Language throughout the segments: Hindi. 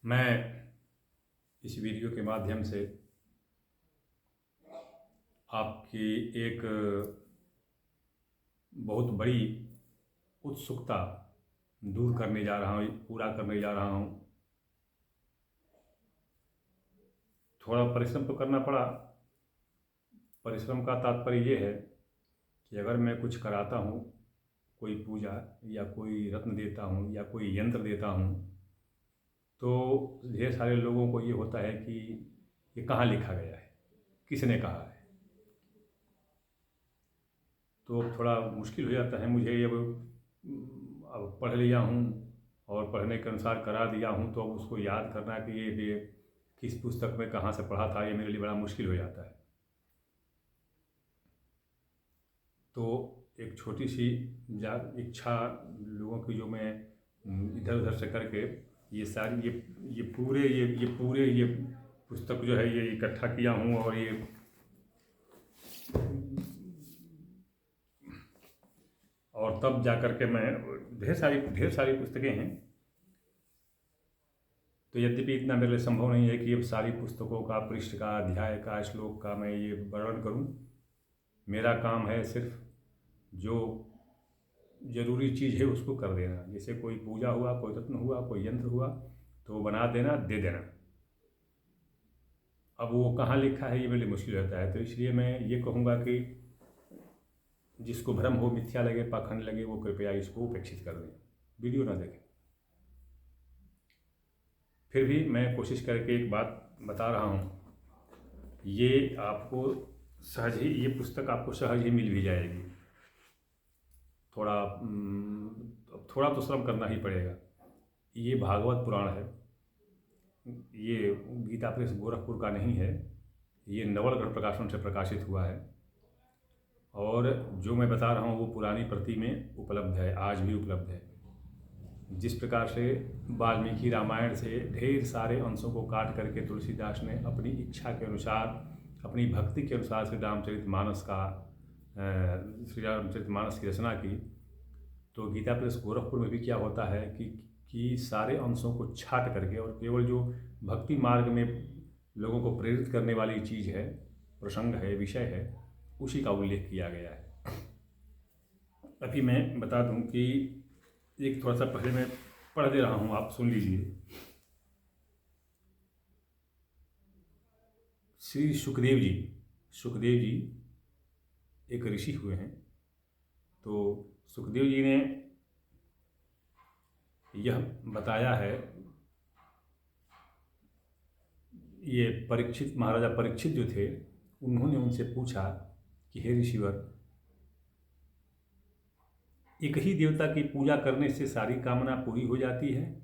मैं इस वीडियो के माध्यम से आपकी एक बहुत बड़ी उत्सुकता दूर करने जा रहा हूँ, पूरा करने जा रहा हूँ। थोड़ा परिश्रम तो करना पड़ा। परिश्रम का तात्पर्य ये है कि अगर मैं कुछ कराता हूँ, कोई पूजा या कोई रत्न देता हूँ या कोई यंत्र देता हूँ, तो ढेर सारे लोगों को ये होता है कि ये कहाँ लिखा गया है, किसने कहा है। तो थोड़ा मुश्किल हो जाता है मुझे। अब पढ़ लिया हूँ और पढ़ने के अनुसार करा दिया हूँ, तो अब उसको याद करना कि ये किस पुस्तक में कहाँ से पढ़ा था, ये मेरे लिए बड़ा मुश्किल हो जाता है। तो एक छोटी सी इच्छा लोगों की, जो मैं इधर उधर से करके ये सारी ये पुस्तक जो है ये इकट्ठा किया हूँ। और तब जा कर के मैं ढेर सारी पुस्तकें हैं। तो यद्यपि इतना मेरे लिए संभव नहीं है कि अब सारी पुस्तकों का, पृष्ठ का, अध्याय का, श्लोक का मैं ये वर्णन करूं। मेरा काम है सिर्फ जो ज़रूरी चीज़ है उसको कर देना। जैसे कोई पूजा हुआ, कोई रत्न हुआ, कोई यंत्र हुआ, तो वो बना देना, दे देना। अब वो कहाँ लिखा है ये मेरे लिए मुश्किल रहता है। तो इसलिए मैं ये कहूँगा कि जिसको भ्रम हो, मिथ्या लगे, पाखंड लगे, वो कृपया इसको उपेक्षित कर दें, वीडियो ना देखें। फिर भी मैं कोशिश करके एक बात बता रहा हूँ, ये आपको सहज ही, ये पुस्तक आपको सहज ही मिल भी जाएगी। थोड़ा तो श्रम करना ही पड़ेगा। ये भागवत पुराण है। ये गीता प्रेस गोरखपुर का नहीं है, ये नवलगढ़ प्रकाशन से प्रकाशित हुआ है। और जो मैं बता रहा हूँ वो पुरानी प्रति में उपलब्ध है, आज भी उपलब्ध है। जिस प्रकार से वाल्मीकि रामायण से ढेर सारे अंशों को काट करके तुलसीदास ने अपनी इच्छा के अनुसार, अपनी भक्ति के अनुसार श्री रामचरितमानस की रचना की, तो गीता प्रेस गोरखपुर में भी क्या होता है कि सारे अंशों को छाट करके और केवल जो भक्ति मार्ग में लोगों को प्रेरित करने वाली चीज़ है, प्रसंग है, विषय है, उसी का उल्लेख किया गया है। अभी मैं बता दूं कि एक थोड़ा सा पहले मैं पढ़ दे रहा हूं, आप सुन लीजिए। श्री सुखदेव जी एक ऋषि हुए हैं। तो सुखदेव जी ने यह बताया है, ये महाराजा परीक्षित जो थे, उन्होंने उनसे पूछा कि हे ऋषिवर, एक ही देवता की पूजा करने से सारी कामना पूरी हो जाती है,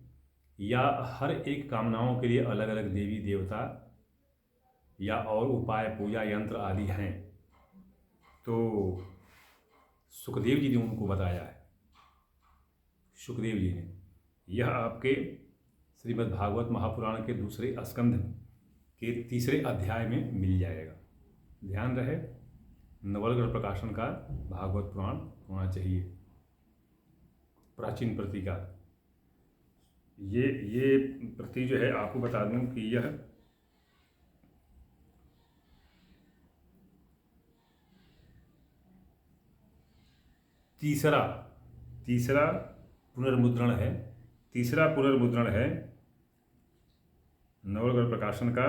या हर एक कामनाओं के लिए अलग अलग देवी देवता या और उपाय, पूजा यंत्र आदि हैं? तो सुखदेव जी ने उनको बताया है। सुखदेव जी ने, यह आपके श्रीमद् भागवत महापुराण के दूसरे स्कंध के तीसरे अध्याय में मिल जाएगा। ध्यान रहे, नवलगढ़ प्रकाशन का भागवत पुराण होना चाहिए, प्राचीन प्रति का। ये प्रति जो है, आपको बता दूं कि यह तीसरा पुनर्मुद्रण है। तीसरा पुनर्मुद्रण है नवलगढ़ प्रकाशन का,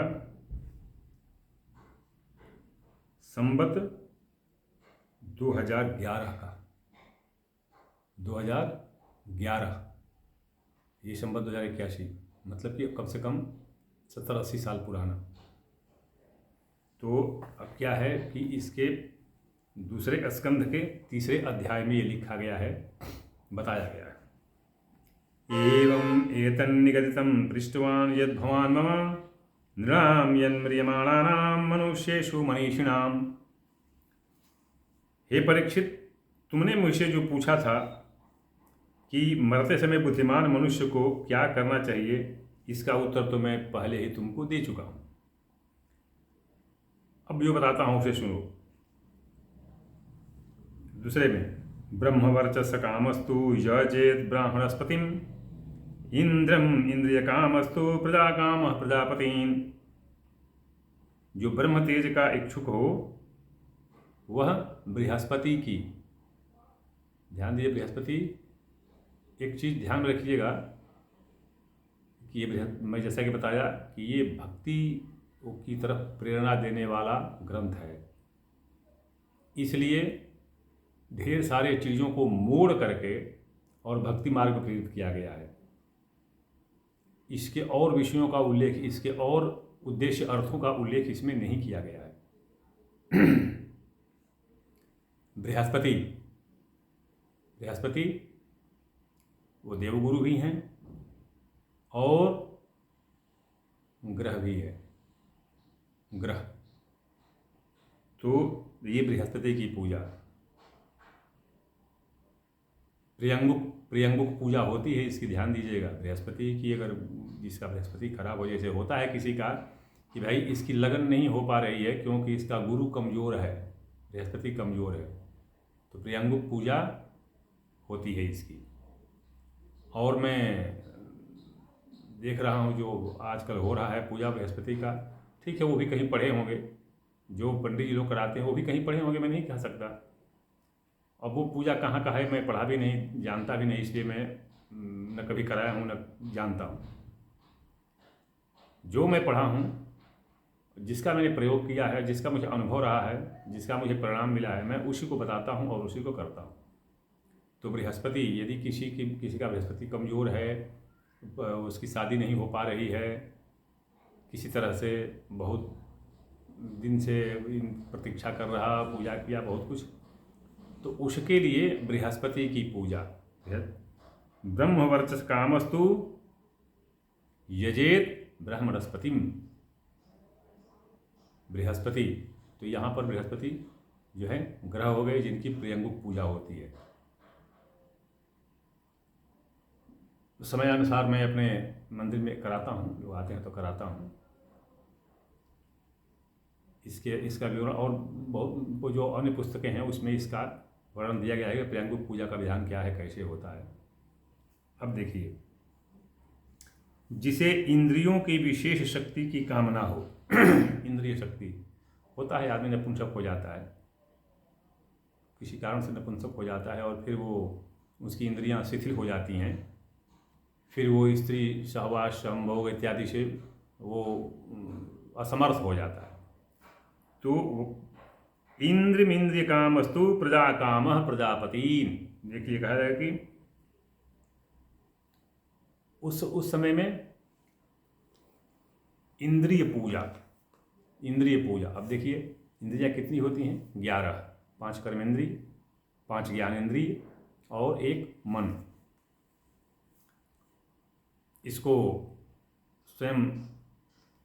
संवत 2011 का। 2011, ये संवत 2081, मतलब कि कम से कम 70-80 साल पुराना। तो अब क्या है कि इसके दूसरे स्कंध के तीसरे अध्याय में ये लिखा गया है, बताया गया है। एवं एतन्निगदितं पृष्टवान् यद् भवान् मम नृणां यन्म्रियमाणानां मनुष्येषु मनीषिणां। हे परीक्षित, तुमने मुझसे जो पूछा था कि मरते समय बुद्धिमान मनुष्य को क्या करना चाहिए, इसका उत्तर तो मैं पहले ही तुमको दे चुका हूं। अब जो बताता हूं उसे सुनो। दूसरे में, ब्रह्मवर्चस कामस्तु यजेत ब्राह्मणस्पतिम इंद्रम इंद्रिय कामस्तु प्रजा काम प्रजापतिन। जो ब्रह्म तेज का इच्छुक हो वह बृहस्पति की, ध्यान दीजिए बृहस्पति, एक चीज़ ध्यान में रखिएगा कि ये मैं जैसा कि बताया कि ये भक्ति की तरफ प्रेरणा देने वाला ग्रंथ है, इसलिए ढेर सारे चीज़ों को मोड़ करके और भक्ति मार्ग में प्रेरित किया गया है। इसके और विषयों का उल्लेख, इसके और उद्देश्य अर्थों का उल्लेख इसमें नहीं किया गया है। बृहस्पति बृहस्पति वो देवगुरु भी हैं और ग्रह भी है, ग्रह। तो ये बृहस्पति की पूजा, प्रियंगुक पूजा होती है, इसकी ध्यान दीजिएगा। बृहस्पति की अगर जिसका बृहस्पति खराब हो, जैसे होता है किसी का कि भाई इसकी लगन नहीं हो पा रही है क्योंकि इसका गुरु कमज़ोर है, बृहस्पति कमज़ोर है, तो प्रियंगुक पूजा होती है इसकी। और मैं देख रहा हूँ जो आजकल हो रहा है पूजा बृहस्पति का, ठीक है वो भी कहीं पढ़े होंगे, जो पंडित जी लोग कराते हैं वो भी कहीं पढ़े होंगे, मैं नहीं कह सकता। अब वो पूजा कहाँ का है मैं पढ़ा भी नहीं, जानता भी नहीं, इसलिए मैं न कभी कराया हूँ न जानता हूँ। जो मैं पढ़ा हूँ, जिसका मैंने प्रयोग किया है, जिसका मुझे अनुभव रहा है, जिसका मुझे परिणाम मिला है, मैं उसी को बताता हूँ और उसी को करता हूँ। तो बृहस्पति, यदि किसी का बृहस्पति कमज़ोर है, उसकी शादी नहीं हो पा रही है, किसी तरह से बहुत दिन से प्रतीक्षा कर रहा, पूजा किया बहुत कुछ, तो उसके लिए बृहस्पति की पूजा। ब्रह्मवर्चस कामस्तु यजेत ब्रह्मणस्पतिम। बृहस्पति, तो यहाँ पर बृहस्पति जो है ग्रह हो गए जिनकी प्रियंगुक पूजा होती है। समय अनुसार मैं अपने मंदिर में कराता हूँ, लोग आते हैं तो कराता हूँ। इसका विवरण और बहुत जो अन्य पुस्तकें हैं उसमें इसका वर्णन दिया गया है कि प्रियंगुक पूजा का विधान क्या है, कैसे होता है। अब देखिए, जिसे इंद्रियों की विशेष शक्ति की कामना हो, इंद्रिय शक्ति होता है, आदमी नपुंसक हो जाता है, किसी कारण से नपुंसक हो जाता है और फिर वो उसकी इंद्रियां शिथिल हो जाती हैं, फिर वो स्त्री सहवास संभोग इत्यादि से वो असमर्थ हो जाता है। तो इंद्रिय कामस्तु प्रजा काम प्रजापतिन। देखिए कहा जाए कि उस समय में इंद्रिय पूजा। अब देखिए इंद्रियां कितनी होती हैं, 11, 5 कर्मेंद्रिय, 5 ज्ञानेंद्रिय और 1 मन। इसको स्वयं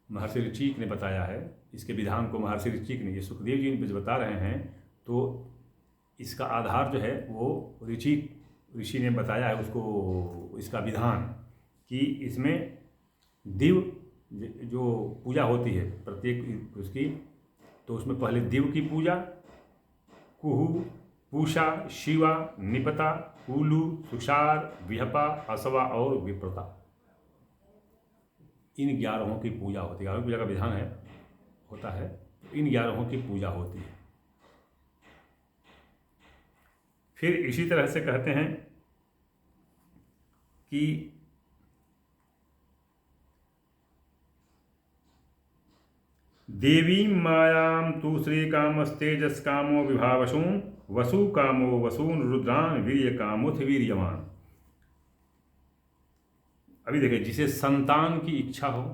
महर्षि ऋचिक ने बताया है, इसके विधान को महर्षि ऋचिक ने, ये सुखदेव जी जो बता रहे हैं, तो इसका आधार जो है वो ऋषि ने बताया है उसको, इसका विधान कि इसमें दिव जो पूजा होती है प्रत्येक उसकी, तो उसमें पहले दिव की पूजा, कुहू, पूषा, शिवा, निपता, कूलू, सुषार, विहपा, असवा और विप्रता, इन 11 की पूजा होती है। 11 पूजा का विधान होता है, इन 11 की पूजा होती है। फिर इसी तरह से कहते हैं कि देवी मायां तु श्री कामस्तेजस कामो विभावसून वसु कामो वसून रुद्रान वीर्य कामुथ वीर्यमान। अभी देखिए, जिसे संतान की इच्छा हो,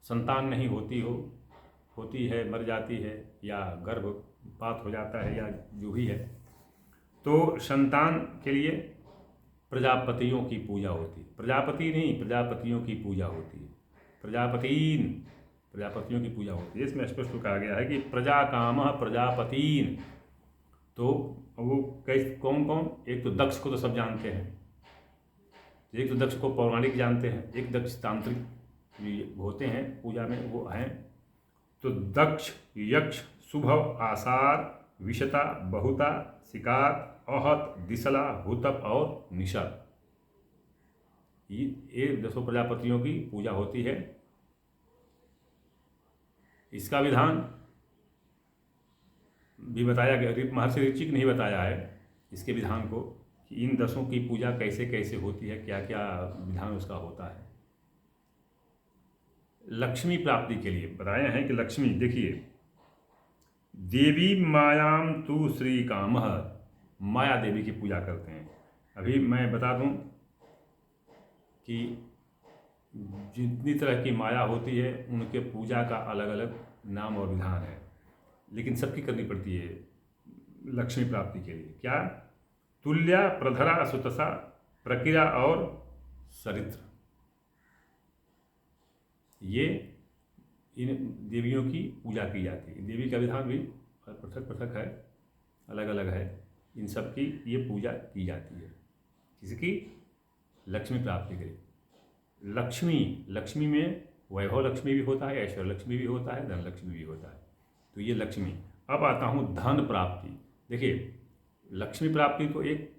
संतान नहीं होती है, मर जाती है या गर्भपात हो जाता है या जो भी है, तो संतान के लिए प्रजापतियों की पूजा होती है। प्रजापति नहीं, प्रजापतियों की पूजा होती है। प्रजापतियों की पूजा होती है। इसमें स्पष्ट कहा गया है कि प्रजा काम प्रजापतिन। तो वो कौन कौन, एक तो दक्ष को तो सब जानते हैं, एक तो दक्ष को पौराणिक जानते हैं, एक दक्ष तांत्रिक होते हैं पूजा में, वो हैं। तो दक्ष, यक्ष, शुभव, आसार, विशता, बहुता, सिकार, अहत, दिसला, हुतप और निषद, ये 10 प्रजापतियों की पूजा होती है। इसका विधान भी बताया गया, महर्षि ऋचिक ने ही बताया है इसके विधान को, कि इन 10 की पूजा कैसे कैसे होती है, क्या क्या विधान उसका होता है। लक्ष्मी प्राप्ति के लिए बताया है कि लक्ष्मी, देखिए, देवी मायाम तु श्री कामः, माया देवी की पूजा करते हैं। अभी मैं बता दूं कि जितनी तरह की माया होती है उनके पूजा का अलग अलग नाम और विधान है, लेकिन सबकी करनी पड़ती है लक्ष्मी प्राप्ति के लिए। क्या? तुल्या, प्रधरा, सुतसा, प्रक्रिया और सरित्र, ये इन देवियों की पूजा की जाती है। देवी का विधान भी पृथक पृथक है, अलग अलग है। इन सब की ये पूजा की जाती है। किसकी? लक्ष्मी प्राप्ति के लिए। लक्ष्मी में वैभव लक्ष्मी भी होता है, ऐश्वर्य लक्ष्मी भी होता है, धन लक्ष्मी भी होता है। तो ये लक्ष्मी। अब आता हूँ धन प्राप्ति। देखिए, लक्ष्मी प्राप्ति तो एक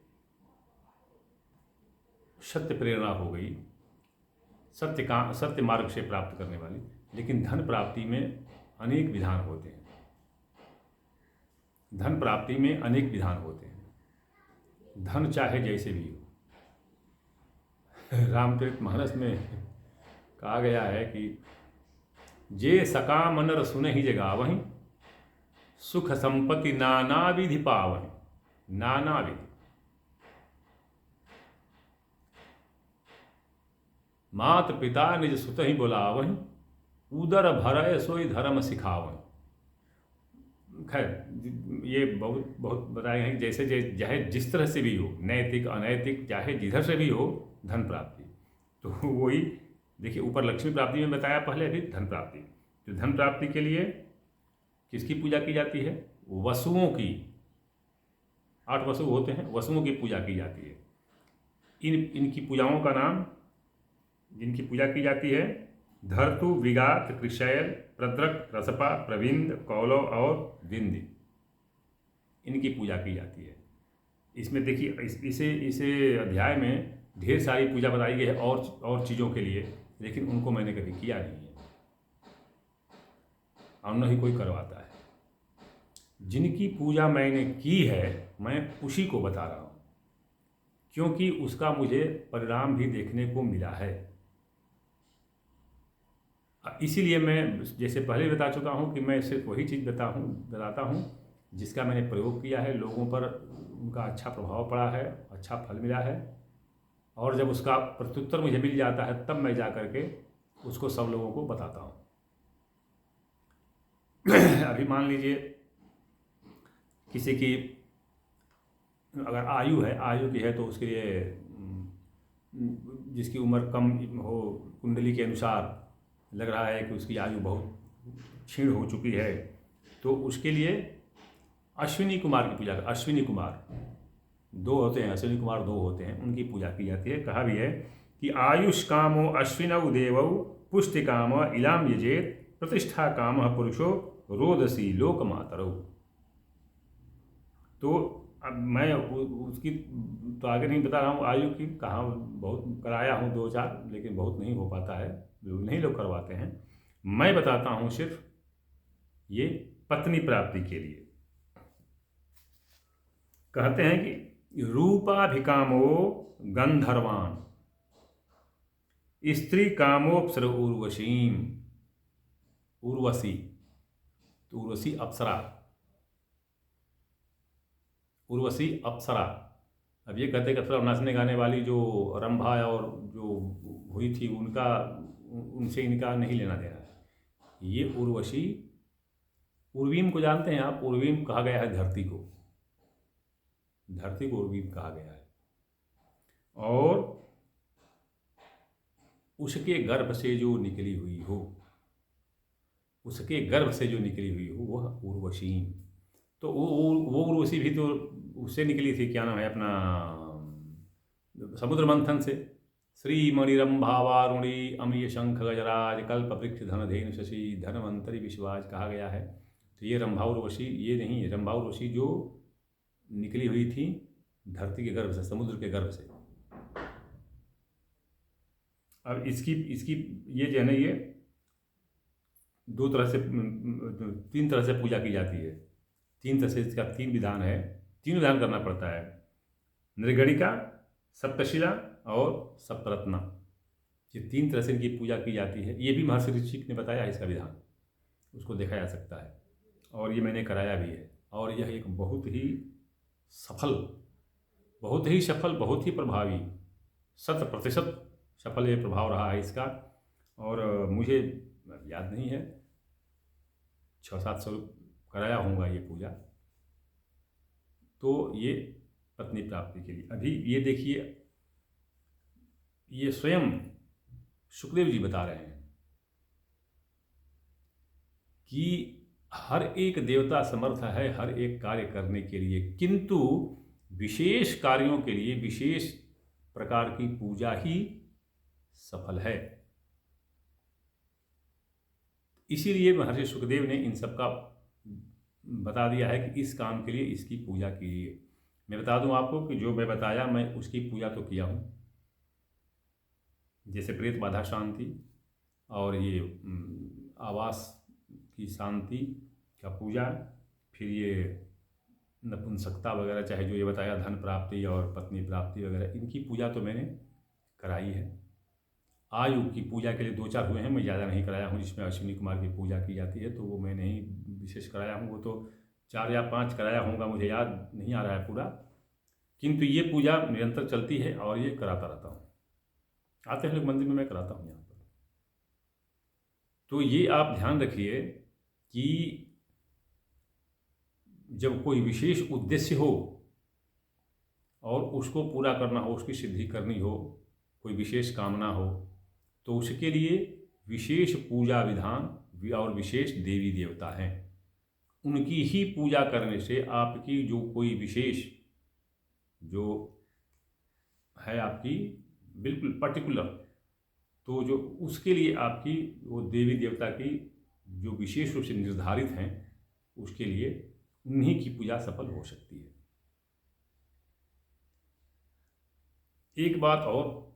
सत्य प्रेरणा हो गई, सत्य मार्ग से प्राप्त करने वाली। लेकिन धन प्राप्ति में अनेक विधान होते हैं। धन प्राप्ति में अनेक विधान होते हैं। धन चाहे जैसे भी हो। रामचरितमानस में कहा गया है कि जे सकाम नर सुनहि जगावहि, सुख संपत्ति नाना विधि पावहि। नाना विधि, मात पिता निज सुत ही बुलावहि, उदर भरय सोई धर्म सिखावहि। खैर, ये बहुत बहुत बताए हैं कि जैसे चाहे जिस तरह से भी हो, नैतिक अनैतिक चाहे जिधर से भी हो, धन प्राप्ति। तो वही देखिए, ऊपर लक्ष्मी प्राप्ति में बताया, पहले अभी धन प्राप्ति। तो धन प्राप्ति के लिए किसकी पूजा की जाती है? वसुओं की। 8 वसु होते हैं, वसुओं की पूजा की जाती है। इनकी पूजाओं का नाम, जिनकी पूजा की जाती है, धर्तु, विगात, कृशैल, प्रद्रक, रसपा, प्रविंद, कौलव और विंध्य। इनकी पूजा की जाती है। इसमें देखिए, इसे अध्याय में ढेर सारी पूजा बताई गई है और चीज़ों के लिए, लेकिन उनको मैंने कभी किया नहीं है और न ही कोई करवाता है। जिनकी पूजा मैंने की है, मैं उसी को बता रहा हूँ, क्योंकि उसका मुझे परिणाम भी देखने को मिला है। इसीलिए मैं जैसे पहले बता चुका हूँ कि मैं सिर्फ वही चीज़ बताता हूँ जिसका मैंने प्रयोग किया है, लोगों पर उनका अच्छा प्रभाव पड़ा है, अच्छा फल मिला है। और जब उसका प्रत्युत्तर मुझे मिल जाता है, तब मैं जा करके उसको सब लोगों को बताता हूँ। अभी मान लीजिए, किसी की अगर आयु की है, तो उसके लिए जिसकी उम्र कम हो, कुंडली के अनुसार लग रहा है कि उसकी आयु बहुत क्षीण हो चुकी है, तो उसके लिए अश्विनी कुमार की पूजा। अश्विनी कुमार 2 होते हैं, अश्विनी कुमार 2 होते हैं, उनकी पूजा की जाती है। कहा भी है कि आयुष कामो अश्विनौ देवौ, पुष्टि काम इलाम यजेत, प्रतिष्ठा काम पुरुषो रोदसी लोकमातरौ। तो अब मैं उसकी तो आगे नहीं बता रहा हूँ, आयु की कहाँ बहुत कराया हूँ 2-4, लेकिन बहुत नहीं हो पाता है, नहीं लोग करवाते हैं। मैं बताता हूँ सिर्फ ये पत्नी प्राप्ति के लिए। कहते हैं कि रूपाभिकामो गंधर्वान, स्त्री कामोप्सर उर्वशीम। उर्वशी तो उर्वशी अप्सरा, उर्वशी अप्सरा। अब ये कहते हैं कि अप्सरा नाचने गाने वाली जो रंभा और जो हुई थी, उनसे इनका नहीं लेना देना है। ये उर्वशी, उर्वीम को जानते हैं आप? उर्वीम कहा गया है धरती को, धरती को उर्वीम कहा गया है। और उसके गर्भ से जो निकली हुई हो, उसके गर्भ से जो निकली हुई हो, वह उर्वशीम। तो वो उर्वशी भी तो उससे निकली थी, क्या नाम है अपना, समुद्र मंथन से। श्री मणिरंभा वारुणी अमीय शंख गजराज, कल्प वृक्ष धनधेनु शशि, धनवंतरी विश्वाज कहा गया है। तो ये रंभा उर्वशी, ये नहीं है रंभा उर्वशी, जो निकली हुई थी धरती के गर्भ से, समुद्र के गर्भ से। अब इसकी इसकी ये जो है ना, ये दो तरह से तीन तरह से पूजा की जाती है। तीन तरह से इसका तीन विधान है, तीन विधान करना पड़ता है। नृगणिका, सप्तशिला और सप्तरत्ना, ये तीन तरह से इनकी पूजा की जाती है। ये भी महर्षि ऋषिक ने बताया है इसका विधान, उसको देखा जा सकता है और ये मैंने कराया भी है। और यह एक बहुत ही सफल, बहुत ही प्रभावी, 100% सफल ये प्रभाव रहा है इसका। और मुझे याद नहीं है, 600-700 कराया होगा ये पूजा। तो ये पत्नी प्राप्ति के लिए। अभी ये देखिए, ये स्वयं सुखदेव जी बता रहे हैं कि हर एक देवता समर्थ है हर एक कार्य करने के लिए, किंतु विशेष कार्यों के लिए विशेष प्रकार की पूजा ही सफल है। इसीलिए महर्षि सुखदेव ने इन सब का बता दिया है कि इस काम के लिए इसकी पूजा कीजिए। मैं बता दूं आपको कि जो मैं बताया, मैं उसकी पूजा तो किया हूँ, जैसे प्रेत बाधा शांति और ये आवास की शांति का पूजा, फिर ये नपुंसकता वगैरह, चाहे जो ये बताया धन प्राप्ति और पत्नी प्राप्ति वगैरह, इनकी पूजा तो मैंने कराई है। आयु की पूजा के लिए 2-4 हुए हैं, मैं ज़्यादा नहीं कराया हूँ। जिसमें अश्विनी कुमार की पूजा की जाती है तो वो मैं नहीं विशेष कराया हूँ, वो तो 4 या 5 कराया होगा, मुझे याद नहीं आ रहा है पूरा। किंतु ये पूजा निरंतर चलती है और ये कराता रहता हूँ। आते हैं लोग मंदिर में, मैं कराता हूँ यहाँ पर। तो ये आप ध्यान रखिए कि जब कोई विशेष उद्देश्य हो और उसको पूरा करना हो, उसकी सिद्धि करनी हो, कोई विशेष कामना हो, तो उसके लिए विशेष पूजा विधान और विशेष देवी देवता हैं। उनकी ही पूजा करने से आपकी जो कोई विशेष जो है आपकी बिल्कुल पर्टिकुलर, तो जो उसके लिए आपकी वो देवी देवता की जो विशेष रूप से निर्धारित हैं, उसके लिए उन्हीं की पूजा सफल हो सकती है। एक बात और,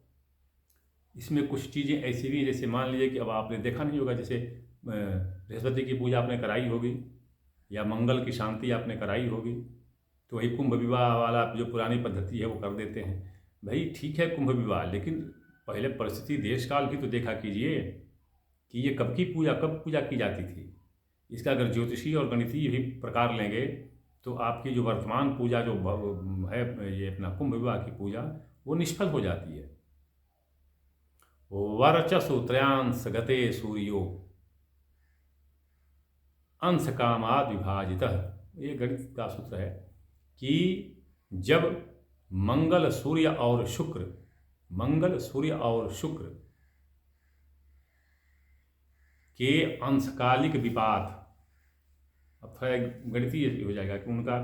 इसमें कुछ चीज़ें ऐसी भी, जैसे मान लीजिए कि अब आपने देखा नहीं होगा, जैसे बृहस्पति की पूजा आपने कराई होगी या मंगल की शांति आपने कराई होगी, तो वही कुंभ विवाह वाला जो पुरानी पद्धति है वो कर देते हैं। भाई ठीक है कुंभ विवाह, लेकिन पहले परिस्थिति देश काल भी तो देखा कीजिए कि ये कब पूजा की जाती थी। इसका अगर ज्योतिषीय और गणितीय भी प्रकार लेंगे तो आपकी जो वर्तमान पूजा जो है, ये अपना कुंभ विवाह की पूजा, वो निष्फल हो जाती है। वर्चसु त्रयांश गते सूर्यो अंश कामाद विभाजितः, ये गणित का सूत्र है कि जब मंगल सूर्य और शुक्र के अंशकालिक विपात, अब थोड़ा गणितीय हो जाएगा कि उनका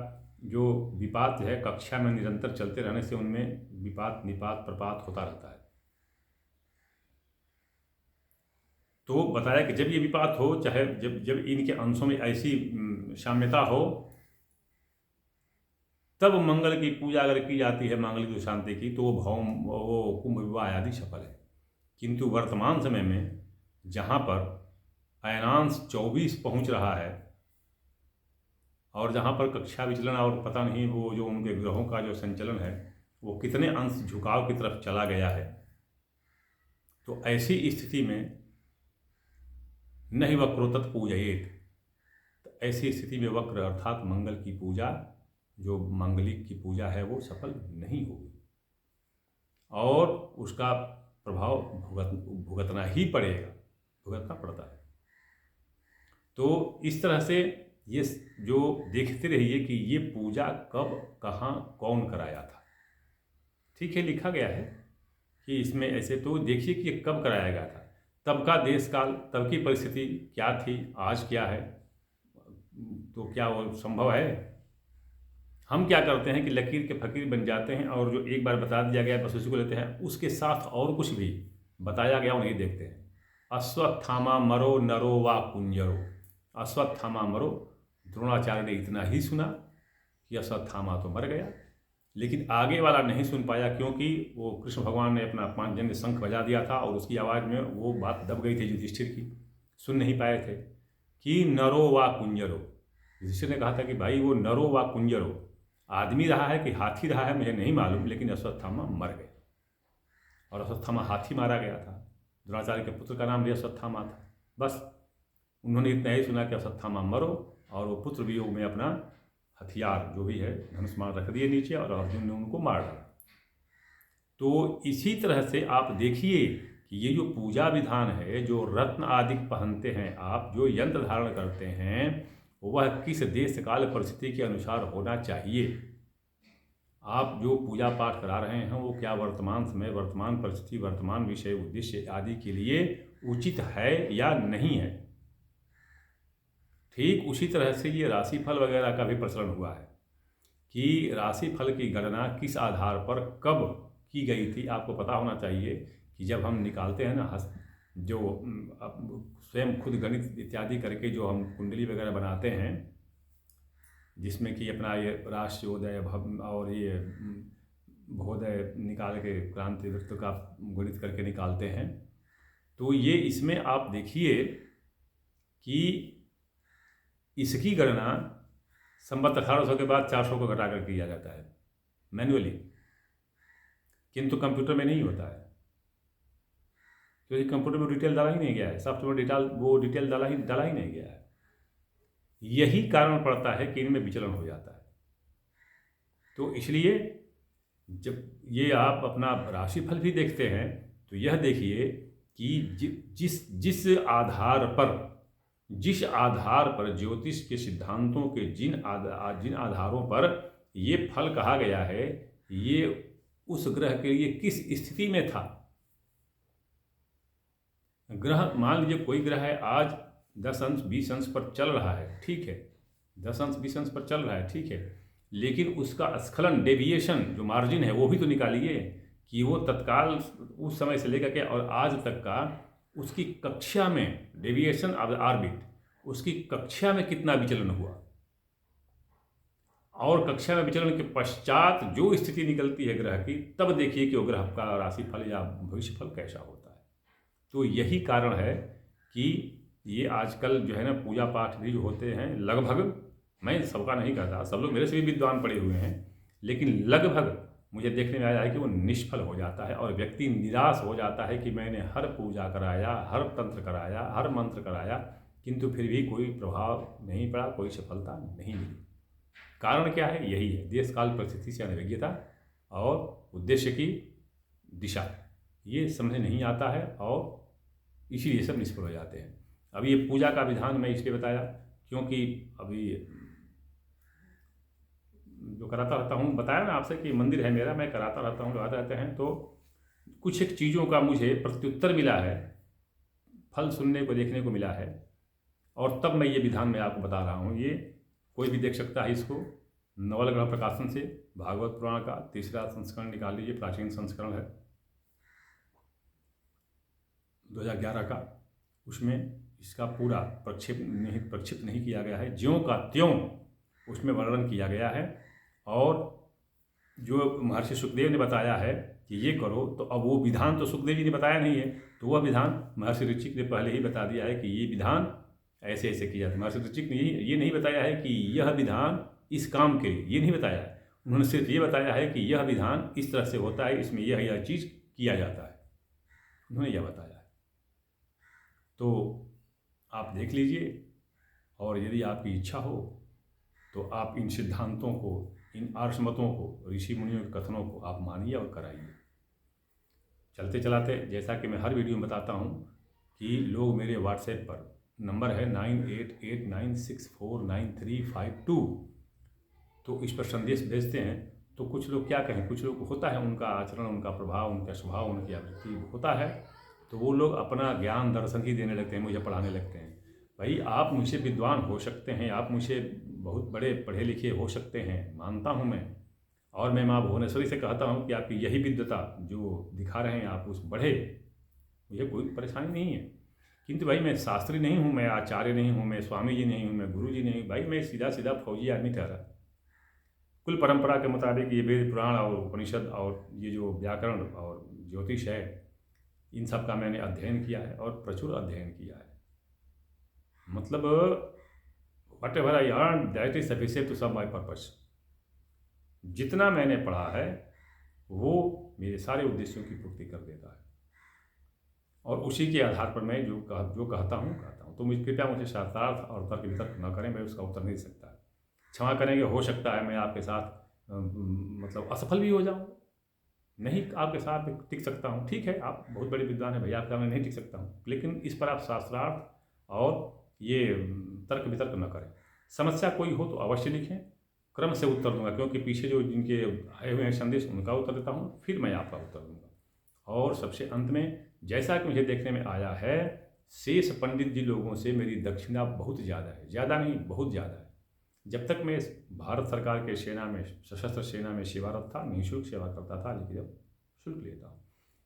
जो विपात है कक्षा में निरंतर चलते रहने से उनमें विपात निपात प्रपात होता रहता है। तो बताया कि जब ये विपात हो, चाहे जब इनके अंशों में ऐसी साम्यता हो, तब मंगल की पूजा अगर की जाती है, मंगल की शांति की, तो वो कुंभ विवाह आदि सफल है। किंतु वर्तमान समय में जहाँ पर अयनांश 24 पहुँच रहा है और जहाँ पर कक्षा विचलन और पता नहीं वो जो उनके ग्रहों का जो संचलन है वो कितने अंश झुकाव की तरफ चला गया है, तो ऐसी स्थिति में नहीं वक्रोतत् पूजयेत, तो ऐसी स्थिति में वक्र अर्थात मंगल की पूजा, जो मांगलिक की पूजा है, वो सफल नहीं होगी और उसका प्रभाव भुगतना पड़ता है। तो इस तरह से ये जो देखते रहिए कि ये पूजा कब कहाँ कौन कराया था। ठीक है, लिखा गया है कि इसमें ऐसे, तो देखिए कि ये कब कराया गया था, तब का देश काल, तब की परिस्थिति क्या थी, आज क्या है, तो क्या वो संभव है। हम क्या करते हैं कि लकीर के फकीर बन जाते हैं और जो एक बार बता दिया गया बस उसी को लेते हैं, उसके साथ और कुछ भी बताया गया वो नहीं देखते हैं। अश्वत्थामा मरो नरो वा कुंजरो, अश्वत्थामा मरो, द्रोणाचार्य ने इतना ही सुना कि अश्वत्थामा तो मर गया, लेकिन आगे वाला नहीं सुन पाया, क्योंकि वो कृष्ण भगवान ने अपना पांचजन्य शंख बजा दिया था और उसकी आवाज़ में वो बात दब गई थी युधिष्ठिर की, सुन नहीं पाए थे कि नरो वा कुंजरो। युधिष्ठिर ने कहा था कि भाई वो नरो वा कुंजरो, आदमी रहा है कि हाथी रहा है मुझे नहीं मालूम, लेकिन अश्वत्थामा मर गए। और अश्वत्थामा हाथी मारा गया था। द्रोणाचार्य के पुत्र का नाम भी अश्वत्थामा था। बस उन्होंने इतना ही सुना कि अश्वत्थामा मरो, और वो पुत्र वियोग में अपना हथियार जो भी है धनुष्मान रख दिए नीचे, और अर्जुन ने उनको मार डाला। तो इसी तरह से आप देखिए कि ये जो पूजा विधान है, जो रत्न आदि पहनते हैं आप, जो यंत्र धारण करते हैं, वह किस देश काल परिस्थिति के अनुसार होना चाहिए। आप जो पूजा पाठ करा रहे हैं वो क्या वर्तमान समय, वर्तमान परिस्थिति, वर्तमान विषय उद्देश्य आदि के लिए उचित है या नहीं है। ठीक उसी तरह से ये राशिफल वगैरह का भी प्रचलन हुआ है कि राशिफल की गणना किस आधार पर कब की गई थी। आपको पता होना चाहिए कि जब हम निकालते हैं ना, जो स्वयं खुद गणित इत्यादि करके जो हम कुंडली वगैरह बनाते हैं, जिसमें कि अपना ये राष्ट्रोदय और ये भोदय निकाल के क्रांति वृत्त का गणित करके निकालते हैं, तो ये इसमें आप देखिए कि इसकी गणना संवत 1800 के बाद 400 को घटाकर किया जाता है मैन्युअली, किंतु कंप्यूटर में नहीं होता है, क्योंकि कंप्यूटर में डिटेल डाला ही नहीं गया है, सॉफ्टवेयर वो डिटेल डाला ही नहीं गया है। यही कारण पड़ता है कि इनमें विचलन हो जाता है। तो इसलिए जब ये आप अपना राशिफल भी देखते हैं तो यह देखिए कि जिस आधार पर ज्योतिष के सिद्धांतों के जिन आधारों पर ये फल कहा गया है, ये उस ग्रह के लिए किस स्थिति में था। ग्रह, मान लीजिए कोई ग्रह है आज 10 अंश 20 अंश पर चल रहा है, ठीक है, 10 अंश 20 अंश पर चल रहा है, ठीक है, लेकिन उसका स्खलन, डेविएशन जो मार्जिन है वो भी तो निकालिए कि वो तत्काल उस समय से लेकर के और आज तक का उसकी कक्षा में डेविएशन ऑफ द ऑर्बिट, उसकी कक्षा में कितना विचलन हुआ, और कक्षा में विचलन के पश्चात जो स्थिति निकलती है ग्रह की, तब देखिए कि वो ग्रह का राशिफल या भविष्यफल कैसा होता है। तो यही कारण है कि ये आजकल जो है ना पूजा पाठ भी जो होते हैं, लगभग, मैं सबका नहीं कहता, सब लोग मेरे से भी विद्वान पड़े हुए हैं, लेकिन लगभग मुझे देखने में आया है कि वो निष्फल हो जाता है और व्यक्ति निराश हो जाता है कि मैंने हर पूजा कराया, हर तंत्र कराया, हर मंत्र कराया, किंतु फिर भी कोई प्रभाव नहीं पड़ा, कोई सफलता नहीं मिली। कारण क्या है? यही है, देश काल परिस्थिति से अनभिज्ञता और उद्देश्य की दिशा, ये समझ नहीं आता है और इसीलिए सब निष्फल हो जाते हैं। अब ये पूजा का विधान मैं इसलिए बताया क्योंकि अभी जो कराता रहता हूँ, बताया ना आपसे कि मंदिर है मेरा, मैं कराता रहता हूँ, लगाते रहते हैं, तो कुछ एक चीज़ों का मुझे प्रत्युत्तर मिला है, फल सुनने को, देखने को मिला है, और तब मैं ये विधान मैं आपको बता रहा हूँ। ये कोई भी देख सकता है इसको, नवलग्रह प्रकाशन से भागवत पुराण का 3रा संस्करण निकाल लीजिए, प्राचीन संस्करण है 2011 का, उसमें इसका पूरा प्रक्षिप्त नहीं किया गया है, ज्यों का त्यों उसमें वर्णन किया गया है। और जो महर्षि सुखदेव ने बताया है कि ये करो, तो अब वो विधान तो सुखदेव जी ने बताया नहीं है, तो वह विधान महर्षि ऋचिक ने पहले ही बता दिया है कि ये विधान ऐसे ऐसे किया था। महर्षि ऋचिक ने ये नहीं बताया है कि यह विधान इस काम के लिए, ये नहीं बताया है, उन्होंने सिर्फ ये बताया है कि यह विधान इस तरह से होता है, इसमें यह चीज़ किया जाता है, उन्होंने यह बताया है। तो आप देख लीजिए, और यदि आपकी इच्छा हो तो आप इन सिद्धांतों को, इन आर्षमतों को, ऋषि मुनियों के कथनों को आप मानिए और कराइए। चलते चलाते, जैसा कि मैं हर वीडियो में बताता हूँ कि लोग मेरे व्हाट्सएप पर, नंबर है 9889649352, तो इस पर संदेश भेजते हैं। तो कुछ लोग क्या कहें, कुछ लोग होता है उनका आचरण, उनका प्रभाव, उनका स्वभाव, उनकी आवृत्ति होता है, तो वो लोग अपना ज्ञान दर्शन ही देने लगते हैं, मुझे पढ़ाने लगते हैं। भाई आप मुझसे विद्वान हो सकते हैं, आप मुझसे बहुत बड़े पढ़े लिखे हो सकते हैं, मानता हूँ मैं, और मैं माँ भुवनेश्वरी से कहता हूँ कि आपकी यही विद्वता जो दिखा रहे हैं आप उस बढ़े, मुझे कोई परेशानी नहीं है। किंतु भाई मैं शास्त्री नहीं हूँ, मैं आचार्य नहीं हूँ, मैं स्वामी जी नहीं हूँ, मैं गुरु जी नहीं हूँ, भाई मैं सीधा सीधा फौजी आदमी ठहरा। कुल परंपरा के मुताबिक ये वेद पुराण और उपनिषद और ये जो व्याकरण और ज्योतिष है, इन सब का मैंने अध्ययन किया है और प्रचुर अध्ययन किया है। मतलब whatever I earn that is sufficient to serve my purpose. जितना मैंने पढ़ा है वो मेरे सारे उद्देश्यों की पूर्ति कर देता है, और उसी के आधार पर मैं जो कहता हूँ। तो मुझे कृपया मुझे शास्त्रार्थ और तर्क वितर्क न करें, मैं उसका उत्तर नहीं दे सकता। क्षमा करेंगे, हो सकता है मैं आपके साथ मतलब असफल भी हो जाऊँ, नहीं आपके साथ टिक सकता हूँ, ठीक है, आप बहुत बड़े विद्वान हैं भैया, आपका मैं नहीं टिक सकता हूँ, लेकिन इस पर आप शास्त्रार्थ और ये तर्क वितर्क न करें। समस्या कोई हो तो अवश्य लिखें, क्रम से उत्तर दूंगा, क्योंकि पीछे जो जिनके आए हुए हैं संदेश उनका उत्तर देता हूँ, फिर मैं आपका उत्तर दूंगा। और सबसे अंत में, जैसा कि मुझे देखने में आया है, शेष पंडित जी लोगों से मेरी दक्षिणा बहुत ज़्यादा है, ज़्यादा नहीं बहुत ज़्यादा है। जब तक मैं भारत सरकार के सेना में, सशस्त्र सेना में सेवारत था, निःशुल्क सेवा करता था, लेकिन अब शुल्क लेता हूँ।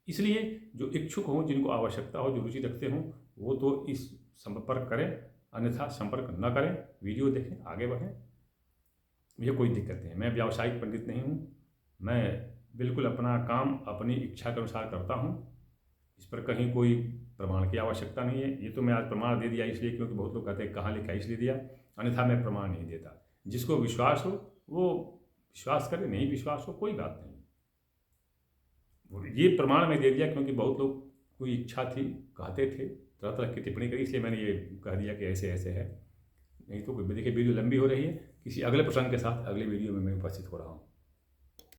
इसलिए जो इच्छुक हों, जिनको आवश्यकता हो, जो रुचि रखते हों, वो तो इस संपर्क करें, अन्यथा संपर्क न करें, वीडियो देखें, आगे बढ़ें, मुझे कोई दिक्कत नहीं है। मैं व्यावसायिक पंडित नहीं हूँ, मैं बिल्कुल अपना काम अपनी इच्छा के अनुसार करता हूँ। इस पर कहीं कोई प्रमाण की आवश्यकता नहीं है। ये तो मैं आज प्रमाण दे दिया इसलिए, क्योंकि बहुत लोग कहते हैं कहाँ लिखा, इसलिए दिया, अन्यथा मैं प्रमाण नहीं देता। जिसको विश्वास हो वो विश्वास करे, नहीं विश्वास हो कोई बात नहीं। ये प्रमाण मैं दे दिया क्योंकि बहुत लोग कोई इच्छा थी, कहते थे, तरह तरह की टिप्पणी करी, इसलिए मैंने ये कह दिया कि ऐसे ऐसे है। नहीं तो देखिए वीडियो लंबी हो रही है, किसी अगले प्रसंग के साथ अगले वीडियो में मैं उपस्थित हो रहा हूँ।